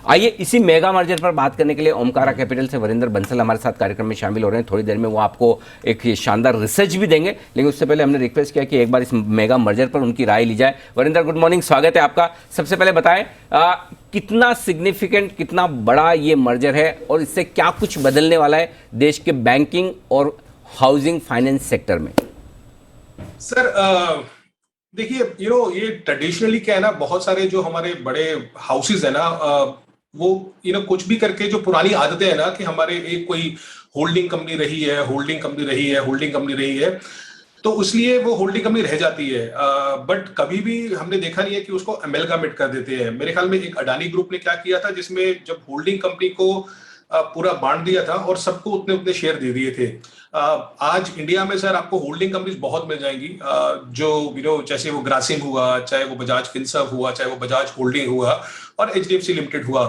आइए इसी mega merger पर बात करने के लिए ओमकारा कैपिटल से वरिंदर बंसल हमारे साथ कार्यक्रम में शामिल हो रहे हैं। थोड़ी देर में वो आपको एक शानदार रिसर्च भी देंगे, लेकिन उससे पहले हमने रिक्वेस्ट किया कि एक बार इस मेगा मर्जर पर उनकी राय ली जाए। वरिंदर, गुड मॉर्निंग, स्वागत है आपका। सबसे पहले बताएं कितना सिग्निफिकेंट, कितना बड़ा ये मर्जर है और इससे क्या कुछ बदलने वाला है देश के बैंकिंग और हाउसिंग फाइनेंस सेक्टर में? सर देखिए, ये ट्रेडिशनली क्या है ना, बहुत सारे जो हमारे बड़े हाउसेज है ना, वो कुछ भी करके जो पुरानी आदतें हैं ना कि हमारे एक कोई होल्डिंग कंपनी रही है, होल्डिंग कंपनी रही है, होल्डिंग कंपनी रही है, तो इसलिए वो होल्डिंग कंपनी रह जाती है। बट कभी भी हमने देखा नहीं है कि उसको अमेलगामेट कर देते हैं। मेरे ख्याल में एक अडानी ग्रुप ने क्या किया था, जिसमें जब होल्डिंग कंपनी को पूरा बांट दिया था और सबको उतने उतने शेयर दे दिए थे। आज इंडिया में सर आपको होल्डिंग कंपनीज बहुत मिल जाएंगी, जो जैसे वो ग्रासिम हुआ, चाहे वो बजाज फिनसर्व हुआ, चाहे वो बजाज होल्डिंग हुआ और एचडीएफसी लिमिटेड हुआ।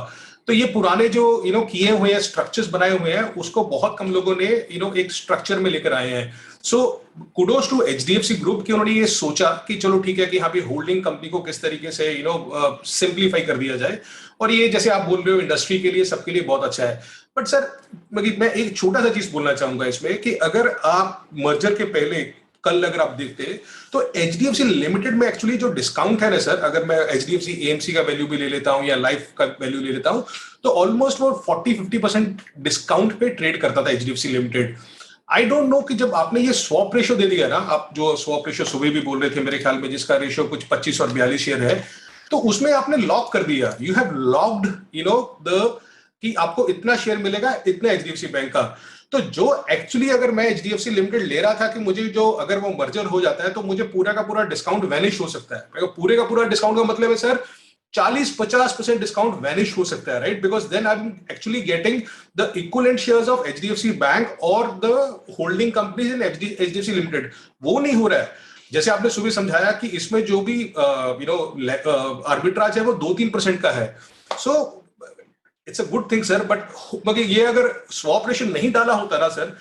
तो ये पुराने जो किए हुए हैं, स्ट्रक्चर्स बनाए हुए हैं, उसको बहुत कम लोगों ने एक स्ट्रक्चर में लेकर आए हैं। सो कुडोस टू एचडीएफसी ग्रुप कि उन्होंने ये सोचा कि चलो ठीक है कि हाँ भी होल्डिंग कंपनी को किस तरीके से सिंप्लीफाई कर दिया जाए। और ये जैसे आप बोल रहे हो इंडस्ट्री के लिए, सबके लिए बहुत अच्छा है। बट सर मैं एक छोटा सा चीज बोलना चाहूंगा इसमें कि अगर आप मर्जर के पहले कल अगर आप देखते तो एचडीएफसी लिमिटेड में एक्चुअली जो डिस्काउंट है ना सर, अगर मैं एचडीएफसी एएमसी का वैल्यू भी ले लेता हूं या लाइफ का वैल्यू ले लेता हूं, तो ऑलमोस्ट वो 40-50% डिस्काउंट पे ट्रेड करता था HDFC limited. I don't know कि जब आपने ये स्वैप रेशियो दे दिया ना, आप जो स्वैप रेशियो सुबह भी बोल रहे थे मेरे ख्याल में, जिसका रेशियो कुछ 25 और 42 शेयर है, तो उसमें आपने लॉक कर दिया, यू हैव लॉक्ड द कि आपको इतना शेयर मिलेगा इतने एचडीएफसी बैंक का। तो जो एक्चुअली अगर मैं एचडीएफसी लिमिटेड ले रहा था कि मुझे जो अगर वो मर्जर हो जाता है तो मुझे पूरा का पूरा डिस्काउंट वैनिश हो सकता है। पूरे का पूरा डिस्काउंट का मतलब है सर 40-50% डिस्काउंट वैनिश हो सकता है, right? Because then I am actually getting the equivalent shares of HDFC bank और the holding companies in HDFC limited. वो नहीं हो रहा है। जैसे आपने सुबह समझाया कि इसमें जो भी आर्बिट्राज है वो 2-3% का है। So it's a good thing sir, but ये अगर स्वैप रेशियो नहीं डाला होता ना सर,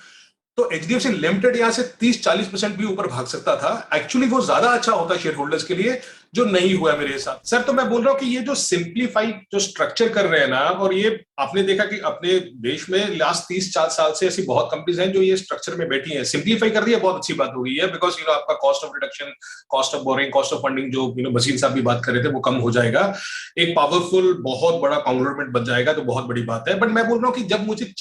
तो एचडीएफसी लिमिटेड यहां से 30-40% भी ऊपर भाग सकता था। एक्चुअली वो ज्यादा अच्छा होता शेयर होल्डर्स के लिए, जो नहीं हुआ मेरे हिसाब सर। तो मैं बोल रहा हूं कि ये जो सिंप्लीफाई जो स्ट्रक्चर कर रहे हैं ना, और ये आपने देखा कि अपने देश में लास्ट 30-4 साल से ऐसी बहुत कंपनीज हैं जो ये स्ट्रक्चर में बैठी हैं। सिंप्लीफाई कर दिया, बहुत अच्छी बात हो गई है, बिकॉज आपका cost of reduction, cost of boring, cost of funding जो बसीर साहब भी बात कर रहे थे, वो कम हो जाएगा। एक पावरफुल बहुत बड़ा कॉन्ग्लोमरेट बन जाएगा, तो बहुत बड़ी बात है। बट मैं बोल रहा हूँ कि जब मुझे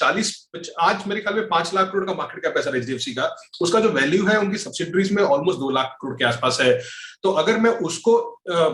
आज मेरे ख्याल में 5 लाख करोड़ का मार्केट कैप है सर एचडीएफसी का, उसका जो वैल्यू है उनकी सब्सिडरीज में ऑलमोस्ट 2 लाख करोड़ के आसपास है। तो अगर मैं उसको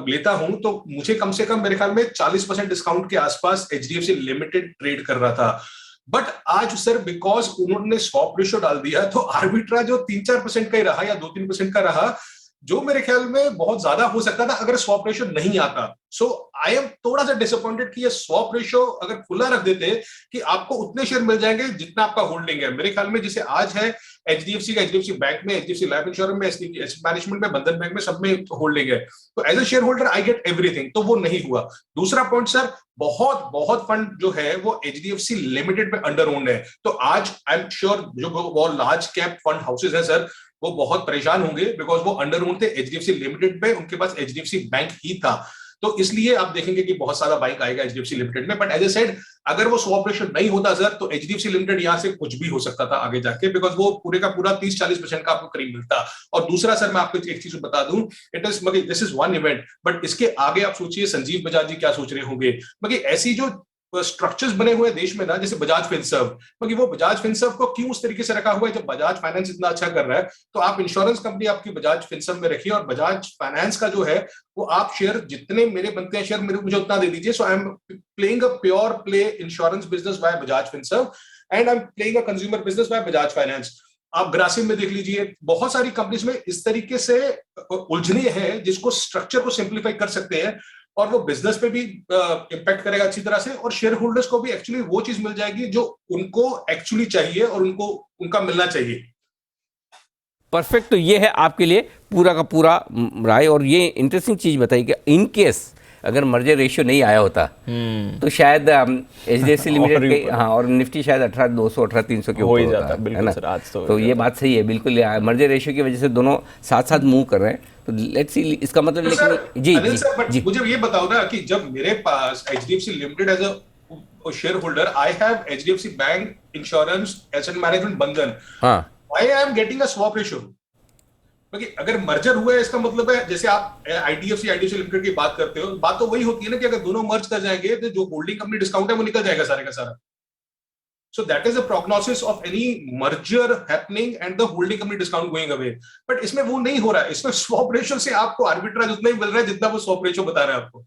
लेता हूं तो मुझे कम से कम मेरे ख्याल में 40% डिस्काउंट के आसपास एचडीएफसी लिमिटेड ट्रेड कर रहा था। बट आज सर बिकॉज उन्होंने स्वैप रेशियो डाल दिया, तो आर्बिट्राज जो 3-4% का ही रहा या 2-3% का रहा, जो मेरे ख्याल में बहुत ज्यादा हो सकता था अगर स्वैप रेशियो नहीं आता। सो आई एम थोड़ा सा डिसअपॉइंटेड कि ये स्वैप रेशियो अगर खुला रख देते कि आपको उतने शेयर मिल जाएंगे जितना आपका होल्डिंग है। मेरे ख्याल में जैसे आज है एचडीएफसी का, एचडीएफसी बैंक में, एचडीएफसी लाइफ इंश्योरेंस में, एचडीएफसी मैनेजमेंट में, बंधन बैंक में, सब में होल्डिंग है, तो as a share holder I get everything. तो वो नहीं हुआ। दूसरा पॉइंट सर, बहुत बहुत फंड जो है वो एचडीएफसी लिमिटेड पे अंडर ओन्ड है। तो आज आई एम श्योर जो वो लार्ज कैप फंड हाउसेज है सर, वो बहुत परेशान होंगे, बिकॉज वो under on the HDFC limited पे, उनके पास एचडीएफसी बैंक ही था। तो इसलिए आप देखेंगे कि बहुत सारा बैंक आएगा एचडीएफसी लिमिटेड में। बट एज ए सेड, अगर वो स्वैप रेशियो नहीं होता सर, तो एचडीएफसी लिमिटेड यहां से कुछ भी हो सकता था आगे जाके, बिकॉज वो पूरे का पूरा 30-40% का आपको करीब मिलता। और दूसरा सर, मैं आपको एक चीज बता दूं, it is this is one event, but इसके आगे आप सोचिए संजीव बजाज जी क्या सोच रहे होंगे। मगर ऐसी जो स्ट्रक्चर्स बने हुए हैं देश में ना, जैसे बजाज फिनसर्व, मगर वो बजाज फिनसर्व को क्यों उस तरीके से रखा हुआ है? जब बजाज फाइनेंस इतना अच्छा कर रहा है, तो आप इंश्योरेंस कंपनी आपकी बजाज फिनसर्व में रखिए, और बजाज फाइनेंस का जो है वो आप शेयर जितने मेरे बनते हैं शेयर मुझे उतना दे दीजिए। So I am playing a pure play insurance business by Bajaj Finserv and I am playing a consumer business by Bajaj Finance. आप ग्रासिम में देख लीजिए, बहुत सारी कंपनीज में इस तरीके से उलझने हैं जिसको स्ट्रक्चर को सिंप्लीफाई कर सकते हैं, और वो बिजनेस पे भी इंपैक्ट करेगा अच्छी तरह से, और शेयर होल्डर्स को भी एक्चुअली वो चीज मिल जाएगी जो उनको एक्चुअली चाहिए और उनको उनका मिलना चाहिए। परफेक्ट। तो ये है आपके लिए पूरा का पूरा राय। और ये इंटरेस्टिंग चीज बताई कि इन केस अगर मर्जर रेशियो नहीं आया होता तो शायद एचडीएफसी लिमिटेड के, हाँ, और निफ्टी शायद 18,200 18,300 के ऊपर होता है ना। सर, आज तो ये बात सही है बिल्कुल। मर्जर रेशियो की वजह से दोनों साथ साथ मूव कर रहे हैं। तो लेट्स सी इसका मतलब, लेकिन जी सर, मुझे ये बताओ ना कि जब मेरे पास HDFC limited as a share holder, I have HDFC bank, insurance, asset management, Bandhan, हाँ I am getting a swap ratio. क्योंकि अगर मर्जर हुआ है इसका मतलब है, जैसे आप आईडीएफसी लिमिटेड की बात करते हो, बात तो वही होती है ना कि अगर दोनों मर्ज कर जाएंगे तो जो होल्डिंग कंपनी डिस्काउंट है वो निकल जाएगा सारे का सारा। So that is a prognosis of any merger happening and the holding company discount going away. But इसमें वो नहीं हो रहा है, इसमें स्वैप रेशियो से आपको आर्बिट्राज उतना ही मिल रहा है जितना वो स्वैप रेशियो बता रहा है आपको।